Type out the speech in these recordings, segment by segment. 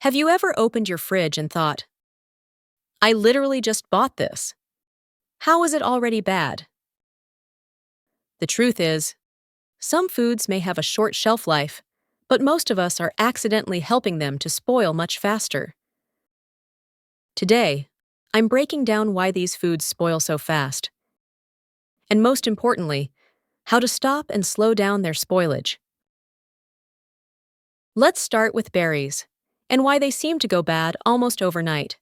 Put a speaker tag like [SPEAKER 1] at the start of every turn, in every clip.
[SPEAKER 1] Have you ever opened your fridge and thought, I literally just bought this? How is it already bad? The truth is, some foods may have a short shelf life, but most of us are accidentally helping them to spoil much faster. Today, I'm breaking down why these foods spoil so fast. And most importantly, how to stop and slow down their spoilage. Let's start with berries, and why they seem to go bad almost overnight.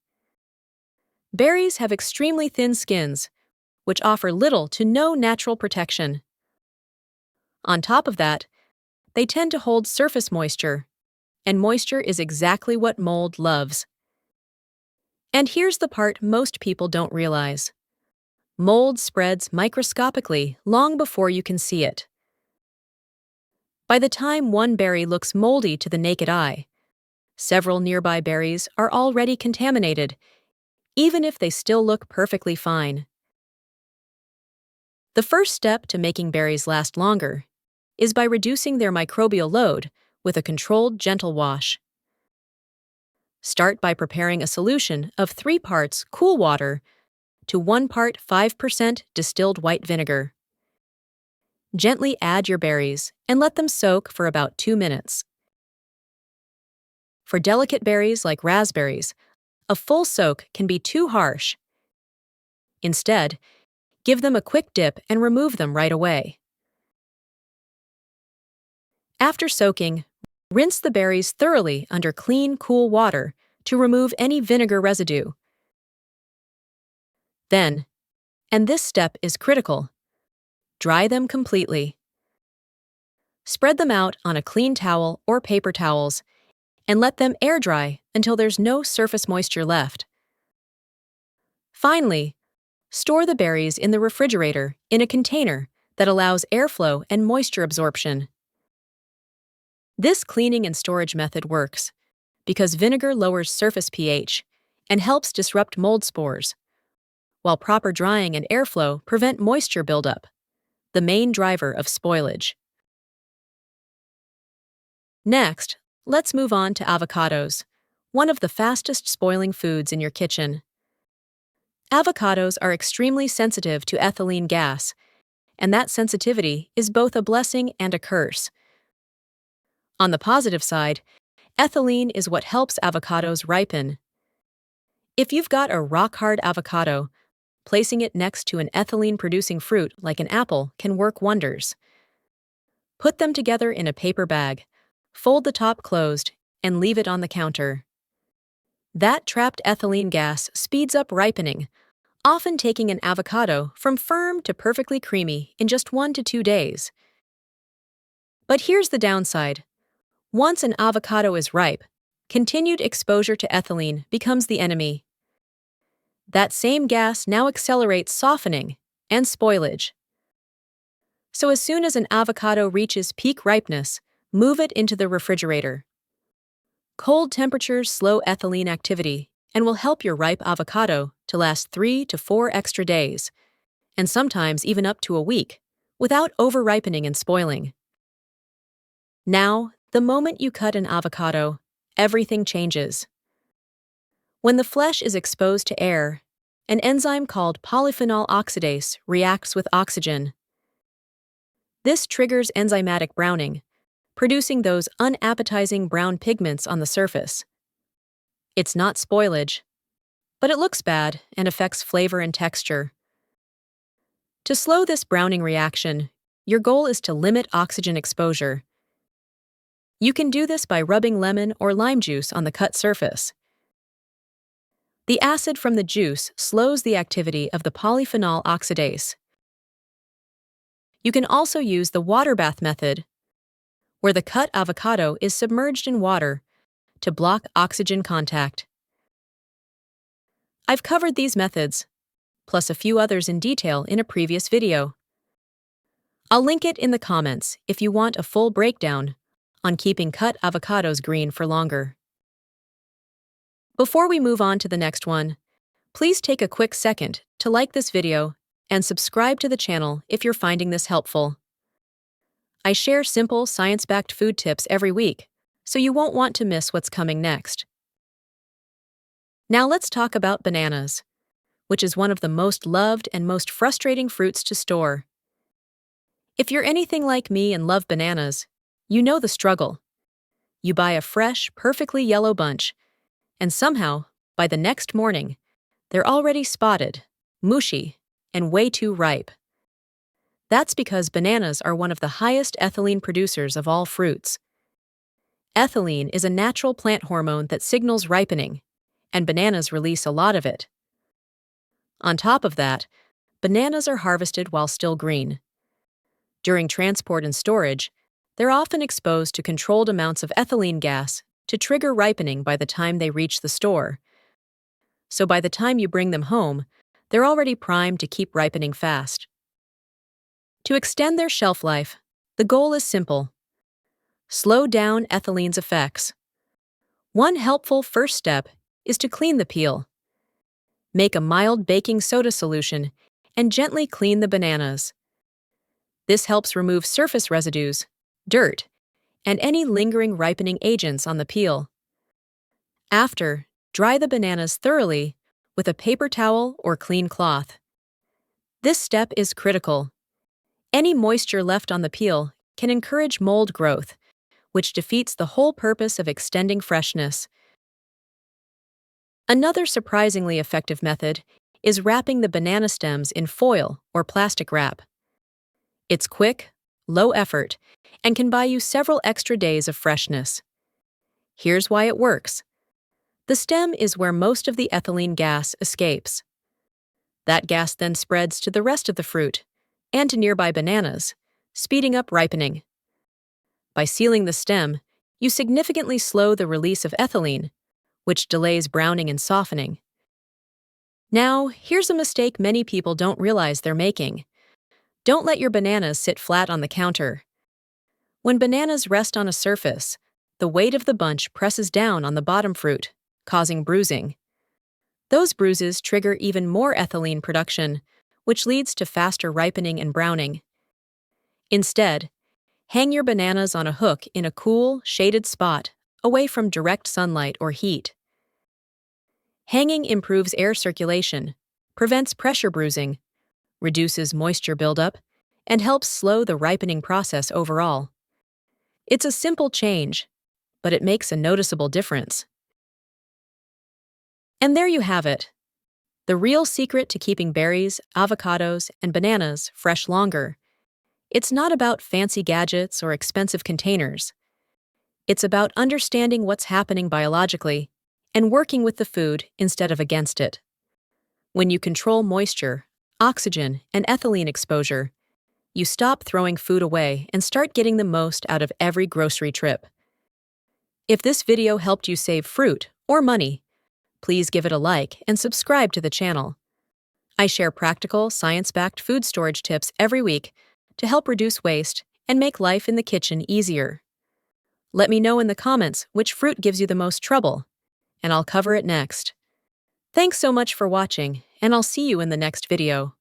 [SPEAKER 1] Berries have extremely thin skins, which offer little to no natural protection. On top of that, they tend to hold surface moisture, and moisture is exactly what mold loves. And here's the part most people don't realize. Mold spreads microscopically long before you can see it. By the time one berry looks moldy to the naked eye, several nearby berries are already contaminated, even if they still look perfectly fine. The first step to making berries last longer is by reducing their microbial load with a controlled gentle wash. Start by preparing a solution of 3 parts cool water to 1 part 5% distilled white vinegar. Gently add your berries and let them soak for about 2 minutes. For delicate berries like raspberries, a full soak can be too harsh. Instead, give them a quick dip and remove them right away. After soaking, rinse the berries thoroughly under clean, cool water to remove any vinegar residue. Then, and this step is critical, dry them completely. Spread them out on a clean towel or paper towels and let them air dry until there's no surface moisture left. Finally, store the berries in the refrigerator in a container that allows airflow and moisture absorption. This cleaning and storage method works because vinegar lowers surface pH and helps disrupt mold spores, while proper drying and airflow prevent moisture buildup, the main driver of spoilage. Next, let's move on to avocados, one of the fastest spoiling foods in your kitchen. Avocados are extremely sensitive to ethylene gas, and that sensitivity is both a blessing and a curse. On the positive side, ethylene is what helps avocados ripen. If you've got a rock-hard avocado, placing it next to an ethylene-producing fruit like an apple can work wonders. Put them together in a paper bag, fold the top closed, and leave it on the counter. That trapped ethylene gas speeds up ripening, often taking an avocado from firm to perfectly creamy in just 1 to 2 days. But here's the downside. Once an avocado is ripe, continued exposure to ethylene becomes the enemy. That same gas now accelerates softening and spoilage. So as soon as an avocado reaches peak ripeness, move it into the refrigerator. Cold temperatures slow ethylene activity and will help your ripe avocado to last 3 to 4 extra days, and sometimes even up to a week, without over-ripening and spoiling. Now, the moment you cut an avocado, everything changes. When the flesh is exposed to air, an enzyme called polyphenol oxidase reacts with oxygen. This triggers enzymatic browning, producing those unappetizing brown pigments on the surface. It's not spoilage, but it looks bad and affects flavor and texture. To slow this browning reaction, your goal is to limit oxygen exposure. You can do this by rubbing lemon or lime juice on the cut surface. The acid from the juice slows the activity of the polyphenol oxidase. You can also use the water bath method, where the cut avocado is submerged in water to block oxygen contact. I've covered these methods, plus a few others in detail in a previous video. I'll link it in the comments if you want a full breakdown on keeping cut avocados green for longer. Before we move on to the next one, please take a quick second to like this video and subscribe to the channel if you're finding this helpful. I share simple, science-backed food tips every week, so you won't want to miss what's coming next. Now let's talk about bananas, which is one of the most loved and most frustrating fruits to store. If you're anything like me and love bananas, you know the struggle. You buy a fresh, perfectly yellow bunch, and somehow, by the next morning, they're already spotted, mushy, and way too ripe. That's because bananas are one of the highest ethylene producers of all fruits. Ethylene is a natural plant hormone that signals ripening, and bananas release a lot of it. On top of that, bananas are harvested while still green. During transport and storage, they're often exposed to controlled amounts of ethylene gas to trigger ripening by the time they reach the store. So by the time you bring them home, they're already primed to keep ripening fast. To extend their shelf life, the goal is simple: slow down ethylene's effects. One helpful first step is to clean the peel. Make a mild baking soda solution and gently clean the bananas. This helps remove surface residues, dirt, and any lingering ripening agents on the peel. After, dry the bananas thoroughly with a paper towel or clean cloth. This step is critical. Any moisture left on the peel can encourage mold growth, which defeats the whole purpose of extending freshness. Another surprisingly effective method is wrapping the banana stems in foil or plastic wrap. It's quick, low effort, and can buy you several extra days of freshness. Here's why it works. The stem is where most of the ethylene gas escapes. That gas then spreads to the rest of the fruit and to nearby bananas, speeding up ripening. By sealing the stem, you significantly slow the release of ethylene, which delays browning and softening. Now, here's a mistake many people don't realize they're making. Don't let your bananas sit flat on the counter. When bananas rest on a surface, the weight of the bunch presses down on the bottom fruit, causing bruising. Those bruises trigger even more ethylene production, which leads to faster ripening and browning. Instead, hang your bananas on a hook in a cool, shaded spot, away from direct sunlight or heat. Hanging improves air circulation, prevents pressure bruising, reduces moisture buildup, and helps slow the ripening process overall. It's a simple change, but it makes a noticeable difference. And there you have it. The real secret to keeping berries, avocados, and bananas fresh longer. It's not about fancy gadgets or expensive containers. It's about understanding what's happening biologically and working with the food instead of against it. When you control moisture, oxygen, and ethylene exposure, you stop throwing food away and start getting the most out of every grocery trip. If this video helped you save fruit or money, please give it a like and subscribe to the channel. I share practical, science-backed food storage tips every week to help reduce waste and make life in the kitchen easier. Let me know in the comments which fruit gives you the most trouble, and I'll cover it next. Thanks so much for watching, and I'll see you in the next video.